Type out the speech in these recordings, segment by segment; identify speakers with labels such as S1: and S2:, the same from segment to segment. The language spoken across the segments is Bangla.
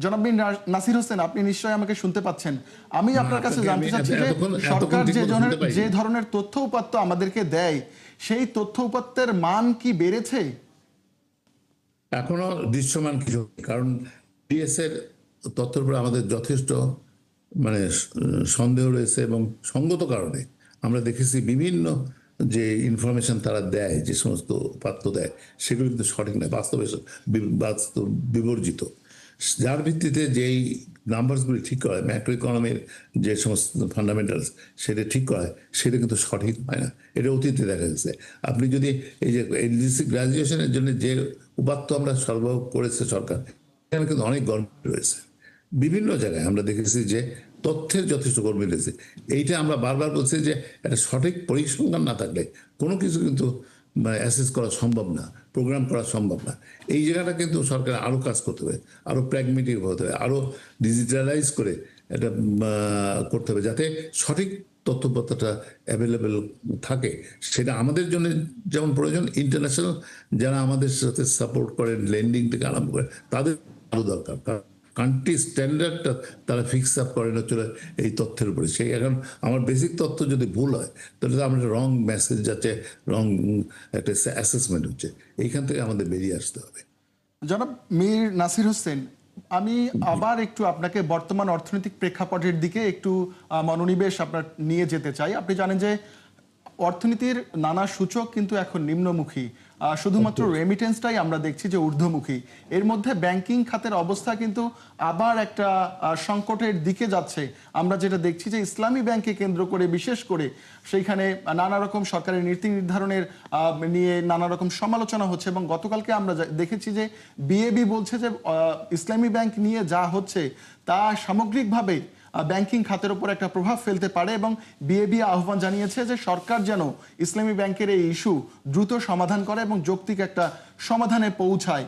S1: জনাব মীর নাসির হোসেন, আপনি নিশ্চয়ই আমাকে শুনতে পাচ্ছেন। আমি আপনার কাছে
S2: আপনাকে
S1: জানতে চাচ্ছি যে
S2: এতক্ষণ
S1: সরকার
S2: ঠিক মতো শুনতে পাইনি।
S1: যে ধরনের তথ্য উপাত্ত আমাদেরকে দেয়, সেই তথ্য উপাত্তের মান কি বেড়েছে?
S2: এখনো দৃশ্যমান কিছু নেই। কারণ ডিএস এর তথ্যের উপর আমাদের যথেষ্ট মানে সন্দেহ রয়েছে এবং সঙ্গত কারণে আমরা দেখেছি বিভিন্ন যে ইনফরমেশন তারা দেয়, যে সমস্ত উপাত্ত দেয়, সেগুলো কিন্তু সঠিক নয়, বাস্তব বিবর্জিত। যার ভিত্তিতে যেই নাম্বারসগুলি ঠিক করা হয়, ম্যাক্রো ইকোনমির যে সমস্ত ফান্ডামেন্টালস সেটা ঠিক করা হয়, সেটা কিন্তু সঠিক হয় না। এটা অতীতে দেখা গেছে। আপনি যদি এই যে এলডিসি গ্রাজুয়েশনের জন্য যে উপাত্ত আমরা সরবরাহ করেছে সরকার, এখানে কিন্তু অনেক গরমিল রয়েছে। বিভিন্ন জায়গায় আমরা দেখেছি যে তথ্যের যথেষ্ট গরমিল রয়েছে। এইটা আমরা বারবার বলছি যে একটা সঠিক পরিসংখ্যান না থাকলে কোনো কিছু কিন্তু অ্যাসেস করা সম্ভব না, প্রোগ্রাম করা সম্ভব না। এই জায়গাটা কিন্তু সরকার আরও কাজ করতে হবে, আরও প্র্যাগমেটিক হতে হবে, আরও ডিজিটালাইজ করে এটা করতে হবে, যাতে সঠিক তথ্যপত্রটা অ্যাভেলেবেল থাকে। সেটা আমাদের জন্য যেমন প্রয়োজন, ইন্টারন্যাশনাল যারা আমাদের সাথে সাপোর্ট করেন, লেন্ডিং থেকে আরম্ভ করে, তাদের আরও দরকার। কান্ট্রি স্ট্যান্ডার্ডটা তারা ফিক্স আপ করেন হচ্ছে এই তথ্যের উপরে। সেই এখন আমার বেসিক তথ্য যদি ভুল হয়, তাহলে তো আমরা রং মেসেজ যাচ্ছে, রং একটা অ্যাসেসমেন্ট হচ্ছে। এইখান থেকে আমাদের বেরিয়ে আসতে হবে।
S1: জনাব মীর নাসির হোসেন, আমি আবার একটু আপনাকে বর্তমান অর্থনৈতিক প্রেক্ষাপটের দিকে একটু মনোনিবেশ আপনার নিয়ে যেতে চাই। আপনি জানেন যে অর্থনীতির নানা সূচক কিন্তু এখন নিম্নমুখী, শুধুমাত্র রেমিটেন্সটাই আমরা দেখছি যে ঊর্ধ্বমুখী। এর মধ্যে ব্যাংকিং খাতের অবস্থা কিন্তু আবার একটা সংকটের দিকে যাচ্ছে। আমরা যেটা দেখছি যে ইসলামী ব্যাংককে কেন্দ্র করে, বিশেষ করে সেইখানে নানা রকম সরকারের নীতি নির্ধারণের নিয়ে নানা রকম সমালোচনা হচ্ছে, এবং গতকালকে আমরা দেখেছি যে বিএবি বলছে যে ইসলামী ব্যাংক নিয়ে যা হচ্ছে তা সামগ্রিকভাবে ব্যাংকিং খাতের উপর একটা প্রভাব ফেলতে পারে, এবং বিএবি আহ্বান জানিয়েছে যে সরকার যেন ইসলামী ব্যাংকের এই ইস্যু দ্রুত সমাধান করে এবং যৌক্তিক একটা সমাধানে পৌঁছায়।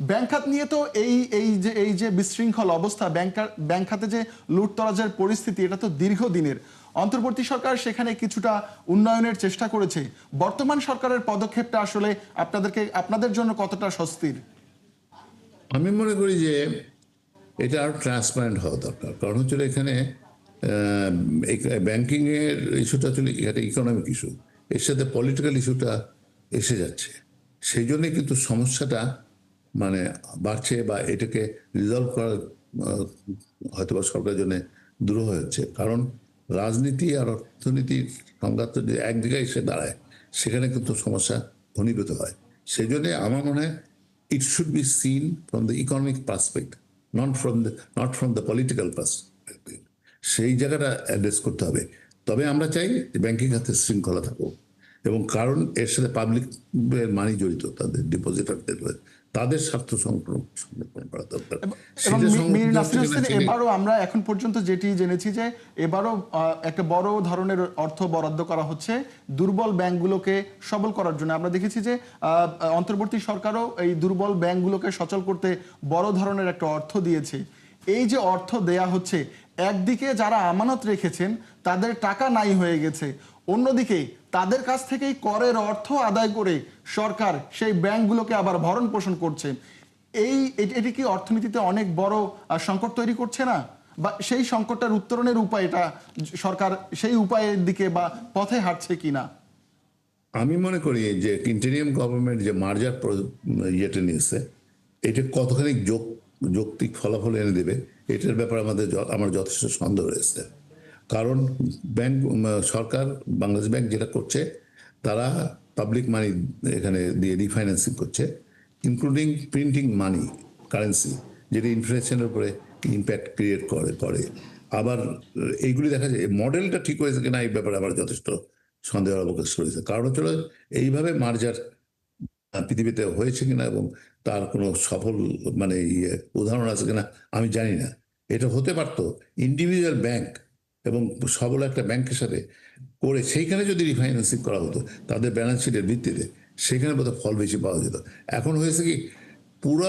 S1: ব্যাংক খাত নিয়ে তো এই যে বিশৃঙ্খল অবস্থা, ব্যাংক খাতে যে লুটতরাজের পরিস্থিতি, এটা তো দীর্ঘদিনের। অন্তর্বর্তী সরকার সেখানে কিছুটা উন্নয়নের চেষ্টা করেছে। বর্তমান সরকারের পদক্ষেপটা আসলে আপনাদের জন্য কতটা স্বস্তির?
S2: আমি মনে করি যে এটা আরও ট্রান্সপারেন্ট হওয়া দরকার। কারণ হচ্ছে এখানে ব্যাংকিংয়ের ইস্যুটা আসলে একটা ইকোনমিক ইস্যু, এর সাথে পলিটিক্যাল ইস্যুটা এসে যাচ্ছে। সেই জন্যে কিন্তু সমস্যাটা মানে বাড়ছে, বা এটাকে রিজলভ করার হয়তো বা সরকারের জন্য দূর হয়ে যাচ্ছে। কারণ রাজনীতি আর অর্থনীতির সংঘাত যদি এক জায়গায় এসে দাঁড়ায়, সেখানে কিন্তু সমস্যা ঘনীভূত হয়। সেই জন্যে আমার মনে হয় it should be seen from the economic perspective, not from the political perspective. সেই জায়গাটা অ্যাড্রেস করতে হবে। তবে আমরা চাই যে ব্যাংকিং খাতে শৃঙ্খলা থাকুক, এবং কারণ এর সাথে পাবলিকের মানি জড়িত, তাদের ডিপোজিটারদের, তাদের স্বার্থ সংরক্ষণ করা দরকার।
S1: এবং
S2: সেটা
S1: মীর
S2: সংরক্ষণ হচ্ছে
S1: নাসির
S2: কিনা
S1: হোসেন,
S2: সেটা
S1: এবারও আমরা এখন পর্যন্ত যেটি জেনেছি যে এবারও একটা বড় ধরনের অর্থ বরাদ্দ করা হচ্ছে দুর্বল ব্যাংকগুলোকে সবল করার জন্য। আমরা দেখেছি যে অন্তর্বর্তী সরকারও এই দুর্বল ব্যাংকগুলোকে সচল করতে বড় ধরনের একটা অর্থ দিয়েছে। এই যে অর্থ দেয়া হচ্ছে, একদিকে যারা আমানত রেখেছেন তাদের টাকা নাই হয়ে গেছে, অন্যদিকে তাদের কাছ থেকেই করের অর্থ আদায় করে সরকার সেই ব্যাংকগুলোকে আবার ভরণ পোষণ করছে। এটি কি অর্থনীতিতে অনেক বড় সংকট তৈরি করছে না? বা সেই সংকটটার উত্তরণের উপায়টা সরকার সেই উপায়ের দিকে বা পথে হাঁটছে কিনা?
S2: আমি মনে করি যে ইন্টেরিয়াম গভর্নমেন্ট যে মার্জার ইয়েটা নিয়েছে, এটা কতখানি যৌক্তিক ফলাফল এনে দেবে, এটার ব্যাপারে আমার যথেষ্ট সন্দেহ রয়েছে। কারণ ব্যাংক সরকার, বাংলাদেশ ব্যাংক যেটা করছে, তারা পাবলিক মানি এখানে দিয়ে রিফাইন্যান্সিং করছে, ইনক্লুডিং প্রিন্টিং মানি, কারেন্সি, যেটা ইনফ্লেশনের উপরে ইম্প্যাক্ট ক্রিয়েট করে। আবার এইগুলি দেখা যায় মডেলটা ঠিক হয়েছে কিনা, এই ব্যাপারে আবার যথেষ্ট সন্দেহ অবকাশ রয়েছে। কারণ হচ্ছে এইভাবে মার্জার পৃথিবীতে হয়েছে কিনা এবং তার কোনো সফল মানে উদাহরণ আছে কিনা আমি জানি না। এটা হতে পারতো ইন্ডিভিজুয়াল ব্যাংক এবং সবল একটা ব্যাংকের সাথে করে সেইখানে যদি রিফাইন্যান্সিং করা হতো তাদের ব্যালেন্স শিটের ভিত্তিতে, সেখানে বোধহয় ফল বেশি পাওয়া যেত। এখন হয়েছে কি, পুরো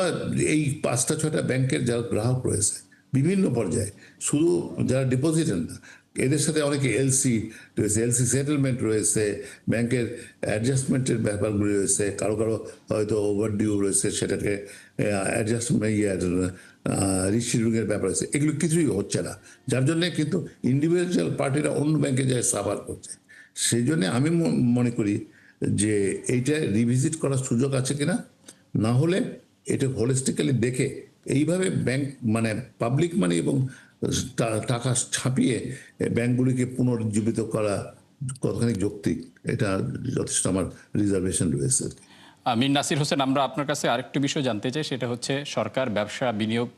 S2: এই 5-6টা ব্যাংকের যারা গ্রাহক রয়েছে বিভিন্ন পর্যায়ে, শুধু যারা ডিপোজিটার না, এদের সাথে অনেকে এলসি রয়েছে, এলসি সেটেলমেন্ট রয়েছে, ব্যাংকের অ্যাডজাস্টমেন্টের ব্যাপারগুলি রয়েছে, কারো হয়তো ওভারডিউ রয়েছে, সেটাকে অ্যাডজাস্টমেন্ট রিশিডিউলের ব্যাপার আছে, এগুলো কিছুই হচ্ছে না, যার জন্য কিন্তু ইন্ডিভিজুয়াল পার্টিরা অন্য ব্যাংকে যায় সাফার করছে। সেই জন্য আমি মনে করি যে এইটা রিভিজিট করার সুযোগ আছে কিনা, না হলে এটা হোলিস্টিক্যালি দেখে এইভাবে ব্যাংক মানে পাবলিক মানি এবং টাকা ছাপিয়ে ব্যাংকগুলিকে পুনরুজ্জীবিত করা কতখানি যৌক্তিক, এটা যথেষ্ট আমার রিজার্ভেশন রয়েছে।
S3: মীর নাসির হোসেন, আমরা আপনার কাছে আরেকটি বিষয় জানতে চাই, সেটা হচ্ছে সরকার ব্যবসা বিনিয়োগ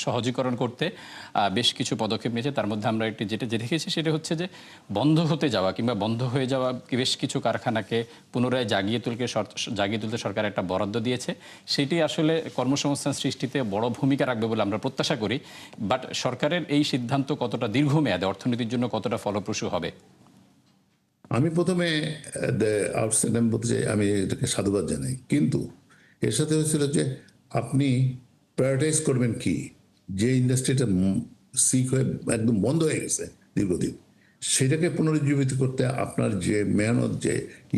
S3: সহজীকরণ করতে বেশ কিছু পদক্ষেপ নিয়েছে। তার মধ্যে আমরা একটি যেটা দেখেছি সেটা হচ্ছে যে বন্ধ হতে যাওয়া কিংবা বন্ধ হয়ে যাওয়া বেশ কিছু কারখানাকে পুনরায় জাগিয়ে তুলতে সরকার একটা বরাদ্দ দিয়েছে। সেটি আসলে কর্মসংস্থান সৃষ্টিতে বড় ভূমিকা রাখবে বলে আমরা প্রত্যাশা করি। বাট সরকারের এই সিদ্ধান্ত কতটা দীর্ঘমেয়াদে অর্থনীতির জন্য কতটা ফলপ্রসূ হবে?
S2: আমি প্রথমে আউটস্ট্যান্ড বলতে চাই, আমি এটাকে সাধুবাদ জানাই, কিন্তু এর সাথে হয়েছিল যে আপনি প্রায়োরিটাইজ করবেন কি, যে ইন্ডাস্ট্রিটা সিক হয়ে একদম বন্ধ হয়ে গেছে দীর্ঘদিন, সেটাকে পুনরুজ্জীবিত করতে আপনার যে মেহনত,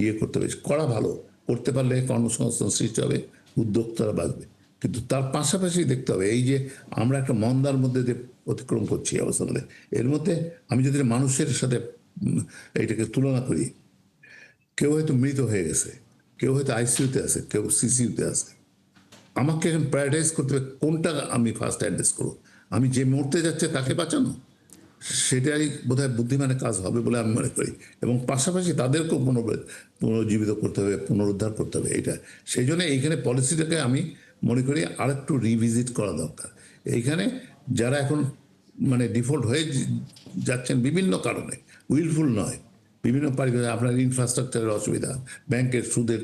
S2: যে করতে হবে, করা ভালো, করতে পারলে কর্মসংস্থান সৃষ্টি হবে, উদ্যোক্তারা বাঁচবে। কিন্তু তার পাশাপাশি দেখতে হবে এই যে আমরা একটা মন্দার মধ্যে যে অতিক্রম করছি অবস্থানে, এর মধ্যে আমি যদি মানুষের সাথে এইটাকে তুলনা করি, কেউ হয়তো মৃত হয়ে গেছে, কেউ হয়তো আইসিইউতে আছে, কেউ সিসিইউতে আছে। আমাকে এখন প্রায়োরিটাইজ করতে হবে কোনটা আমি ফার্স্ট অ্যাড্রেস করবো। আমি যে মরতে যাচ্ছে তাকে বাঁচানো, সেটাই বোধহয় বুদ্ধিমানের কাজ হবে বলে আমি মনে করি। এবং পাশাপাশি তাদেরকেও পুনর্জীবিত করতে হবে, পুনরুদ্ধার করতে হবে। এইটা সেই জন্য এইখানে পলিসিটাকে আমি মনে করি আরেকটু রিভিজিট করা দরকার। এইখানে যারা এখন মানে ডিফল্ট হয়ে যাচ্ছেন বিভিন্ন কারণে, উইলফুল নয়, বিভিন্ন আপনার ইনফ্রাস্ট্রাকচারের অসুবিধা, ব্যাংকের সুদের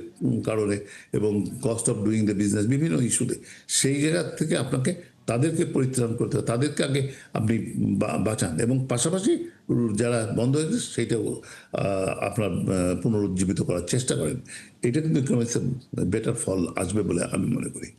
S2: কারণে এবং cost of doing the business, বিভিন্ন ইস্যুতে, সেই জায়গা থেকে আপনাকে তাদেরকে পরিত্রাণ করতে হবে, তাদেরকে আগে আপনি বাঁচান এবং পাশাপাশি যারা বন্ধ হয়েছে সেইটাও আপনার পুনরুজ্জীবিত করার চেষ্টা করেন। এটা কিন্তু বেটার ফল আসবে বলে আমি মনে করি।